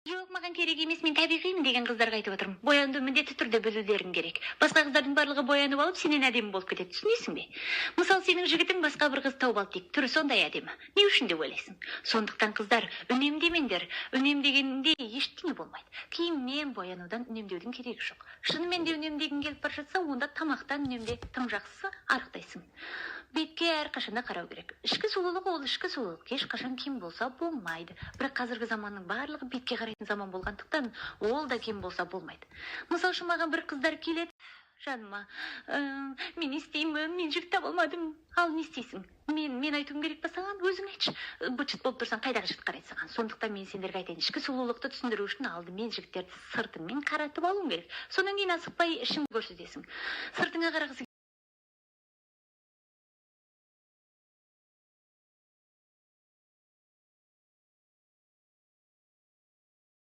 Жоқ, маған керек емес, мен табиғимын деген қыздарға айтып отырмын. Боянуды міндетті түрде білулерің керек. Басқа қыздардың барлығы боянып алып, сенен әдемі болып кетеді, түсінесің бе? Мысалы, сенің жігітің басқа бір қыз тауып алды дейік, түрі сондай әдемі. Не үшін деп ойлайсың? Сондықтан қыздар, үнемдемеңдер. Үнемдегенде ештеңе болмайды. Киіммен боянудан үнемдеудің керегі жоқ. Шынымен де үнемдегің келіп бара жатса, онда тамақтан үнемде, тым жақсысы арықтайсың. Бетке әрқашанда қарау керек. Ішкі сұлулық ол ішкі сұлулық. Ешқашан кем болса болмайды. Бірақ қазіргі заманның барлығы бетке қарайтын заман болғандықтан ол да кем болса болмайды. Мысалы үшін маған бір қыздар келеді, жаныма, мен не істеймін, мен жігіт таба алмадым. Ал не істейсің? Мен айтуым керек па саған? Өзің айтшы. Быт-шыт болып тұрсаң, қайдағы жігіт қарайды саған? Сондықтан мен сендерге айтайын, ішкі сұлулықты түсіндіру үшін алдымен жігіттерді сыртыңмен қаратып алуың керек. Содан кейін асықпай ішін көрсетесің. Сыртыңа қарағысы